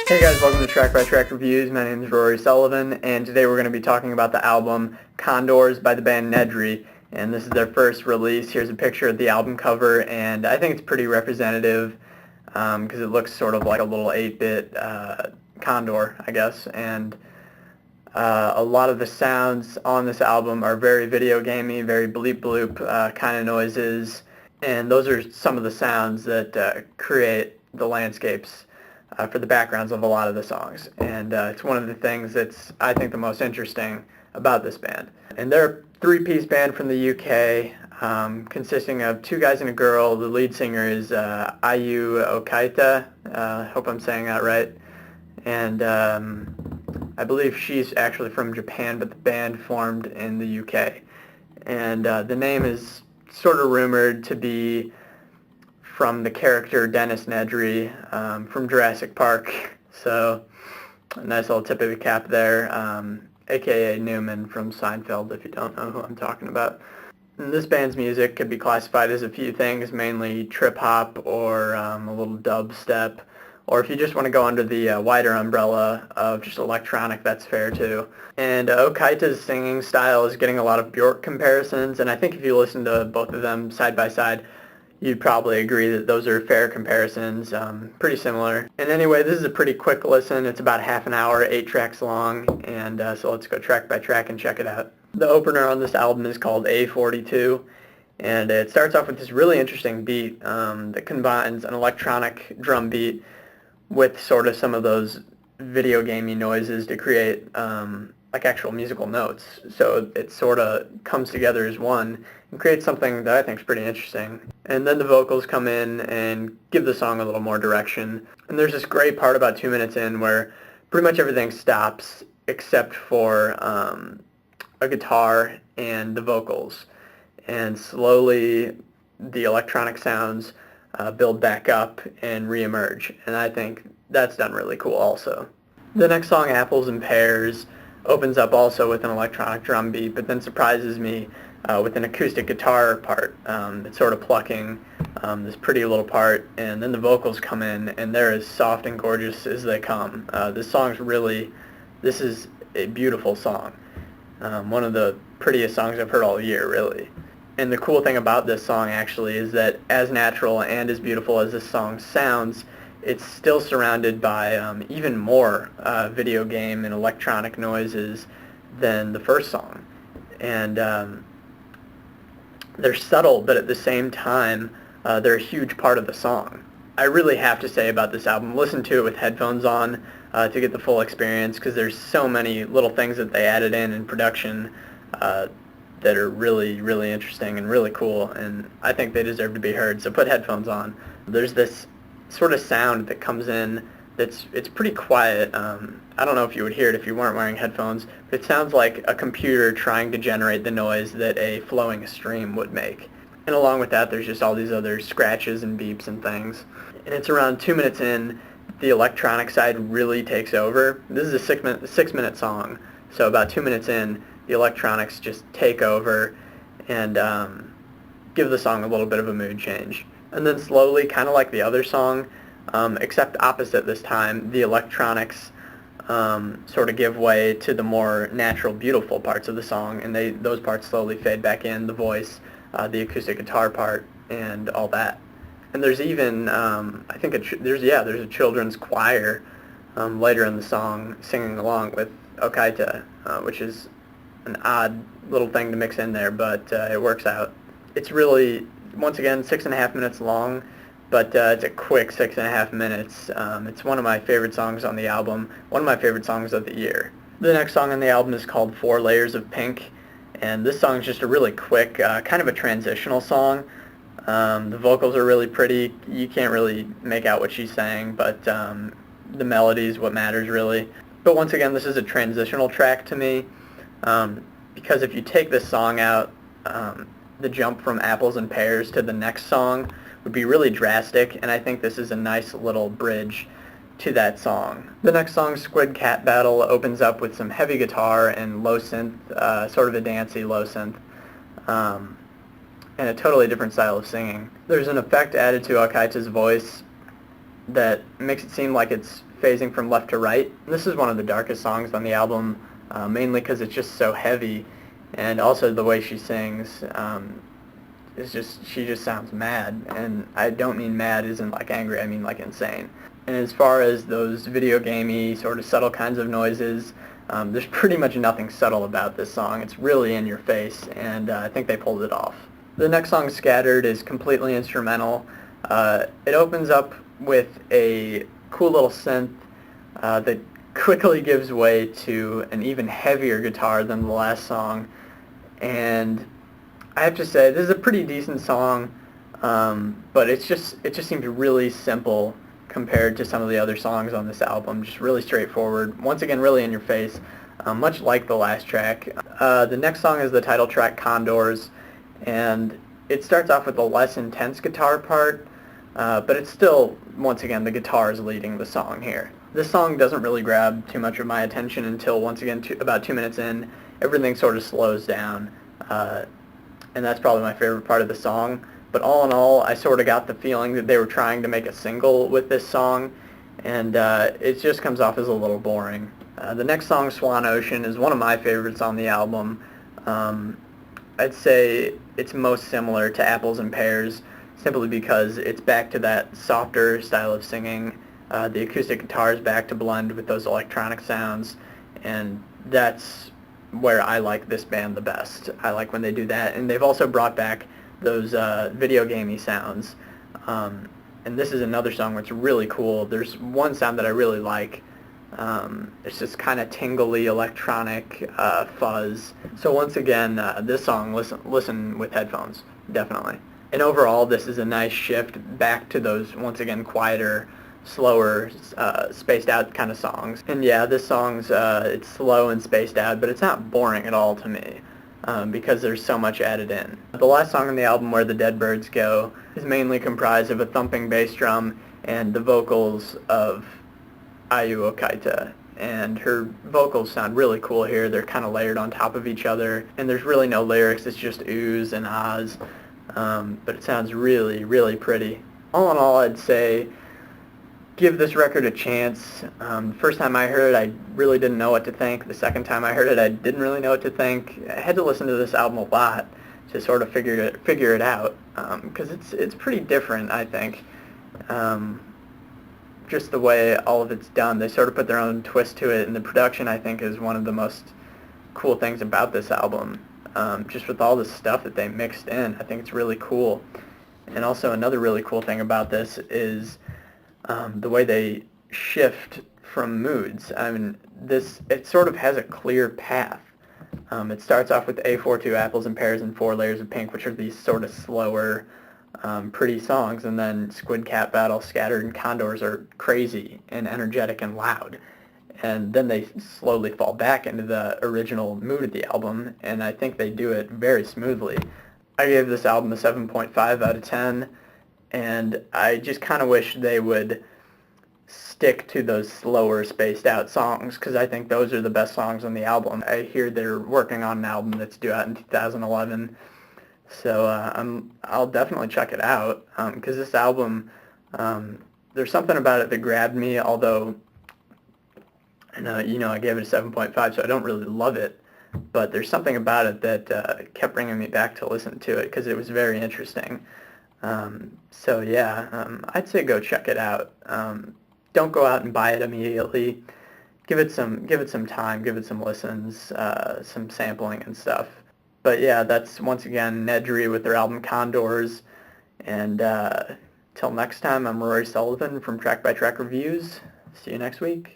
Hey guys, welcome to Track by Track Reviews. My name is Rory Sullivan, and today we're going to be talking about the album Condors by the band Nedry, and this is their first release. Here's a picture of the album cover, and I think it's pretty representative because it looks sort of like a little 8-bit condor, I guess, and a lot of the sounds on this album are very video gamey, very bleep bloop kind of noises, and those are some of the sounds that create the landscapes for the backgrounds of a lot of the songs. And it's one of the things that's, I think, the most interesting about this band. And they're a three-piece band from the UK, consisting of two guys and a girl. The lead singer is Ayu Okaita. Hope I'm saying that right. And I believe she's actually from Japan, but the band formed in the UK. And the name is sort of rumored to be from the character Dennis Nedry from Jurassic Park. So a nice little tip of the cap there, aka Newman from Seinfeld, if you don't know who I'm talking about. And this band's music could be classified as a few things, mainly trip-hop or a little dubstep. Or if you just want to go under the wider umbrella of just electronic, that's fair too. And Okaita's singing style is getting a lot of Bjork comparisons, and I think if you listen to both of them side by side, you'd probably agree that those are fair comparisons, pretty similar. And anyway, this is a pretty quick listen. It's about half an hour, 8 tracks long, and so let's go track by track and check it out. The opener on this album is called A42, and it starts off with this really interesting beat that combines an electronic drum beat with sort of some of those video gamey noises to create like actual musical notes. So it sort of comes together as one and creates something that I think is pretty interesting. And then the vocals come in and give the song a little more direction. And there's this great part about 2 minutes in where pretty much everything stops except for a guitar and the vocals. And slowly the electronic sounds build back up and reemerge. And I think that's done really cool also. The next song, Apples and Pears, opens up also with an electronic drum beat, but then surprises me with an acoustic guitar part. It's sort of plucking this pretty little part, and then the vocals come in, and they're as soft and gorgeous as they come. This is a beautiful song. One of the prettiest songs I've heard all year, really. And the cool thing about this song, actually, is that as natural and as beautiful as this song sounds, it's still surrounded by even more video game and electronic noises than the first song. And they're subtle, but at the same time, they're a huge part of the song. I really have to say about this album, listen to it with headphones on to get the full experience, because there's so many little things that they added in production that are really, really interesting and really cool, and I think they deserve to be heard, so put headphones on. There's this sort of sound that comes in it's pretty quiet. I don't know if you would hear it if you weren't wearing headphones, but it sounds like a computer trying to generate the noise that a flowing stream would make. And along with that, there's just all these other scratches and beeps and things. And it's around 2 minutes in, the electronic side really takes over. This is a 6-minute song, so about 2 minutes in, the electronics just take over and give the song a little bit of a mood change. And then slowly, kind of like the other song, except opposite this time, the electronics sort of give way to the more natural, beautiful parts of the song, and those parts slowly fade back in, the voice, the acoustic guitar part, and all that. And there's even, I think, there's a children's choir later in the song singing along with Okaita, which is an odd little thing to mix in there, but it works out. It's really, once again, 6.5 minutes long, but it's a quick 6.5 minutes. It's one of my favorite songs on the album, one of my favorite songs of the year. The next song on the album is called 4 Layers of Pink, and this song is just a really quick, kind of a transitional song. The vocals are really pretty. You can't really make out what she's saying, but the melody is what matters, really. But once again, this is a transitional track to me, because if you take this song out, the jump from Apples and Pears to the next song would be really drastic, and I think this is a nice little bridge to that song. The next song, Squid Cat Battle, opens up with some heavy guitar and low synth, sort of a dancey low synth, and a totally different style of singing. There's an effect added to Akaita's voice that makes it seem like it's phasing from left to right. This is one of the darkest songs on the album, mainly because it's just so heavy, and also the way she sings she just sounds mad, and I don't mean mad isn't like angry, I mean like insane. And as far as those video gamey sort of subtle kinds of noises, there's pretty much nothing subtle about this song. It's really in your face, and I think they pulled it off. The next song, Scattered, is completely instrumental. It opens up with a cool little synth that quickly gives way to an even heavier guitar than the last song, and I have to say this is a pretty decent song, but it just seems really simple compared to some of the other songs on this album. Just really straightforward. Once again, really in your face, much like the last track. The next song is the title track, Condors, and it starts off with a less intense guitar part, but it's still, once again, the guitar is leading the song here. This song doesn't really grab too much of my attention until, once again, about 2 minutes in, everything sort of slows down, and that's probably my favorite part of the song. But all in all, I sort of got the feeling that they were trying to make a single with this song, and it just comes off as a little boring. The next song, Swan Ocean, is one of my favorites on the album. I'd say it's most similar to Apples and Pears, simply because it's back to that softer style of singing. The acoustic guitar is back to blend with those electronic sounds, and that's where I like this band the best. I like when they do that, and they've also brought back those video gamey sounds. And this is another song that's really cool. There's one sound that I really like. It's just kind of tingly electronic fuzz. So once again, this song, listen with headphones, definitely. And overall, this is a nice shift back to those, once again, quieter, slower, spaced out kind of songs. And yeah, this song's it's slow and spaced out, but it's not boring at all to me, because there's so much added in. The last song on the album, Where the Dead Birds Go, is mainly comprised of a thumping bass drum and the vocals of Ayu Okaita. And her vocals sound really cool here. They're kind of layered on top of each other, and there's really no lyrics. It's just oohs and ahs, but it sounds really, really pretty. All in all, I'd say give this record a chance. First time I heard it, I really didn't know what to think. The second time I heard it, I didn't really know what to think. I had to listen to this album a lot to sort of figure it out, because it's pretty different, I think. Just the way all of it's done, they sort of put their own twist to it, and the production, I think, is one of the most cool things about this album. Just with all the stuff that they mixed in, I think it's really cool. And also another really cool thing about this is the way they shift from moods. I mean, it sort of has a clear path. It starts off with A42, Apples and Pears, and 4 Layers of Pink, which are these sort of slower, pretty songs, and then Squid Cat Battle, Scattered, and Condors are crazy and energetic and loud. And then they slowly fall back into the original mood of the album, and I think they do it very smoothly. I gave this album a 7.5 out of 10, and I just kind of wish they would stick to those slower, spaced out songs, because I think those are the best songs on the album. I hear they're working on an album that's due out in 2011, so I'll definitely check it out, because this album, there's something about it that grabbed me, although, I gave it a 7.5, so I don't really love it, but there's something about it that kept bringing me back to listen to it, because it was very interesting. So yeah, I'd say go check it out. Don't go out and buy it immediately. Give it some time, give it some listens, some sampling and stuff. But yeah, that's once again Nedry with their album Condors. And till next time, I'm Rory Sullivan from Track by Track Reviews. See you next week.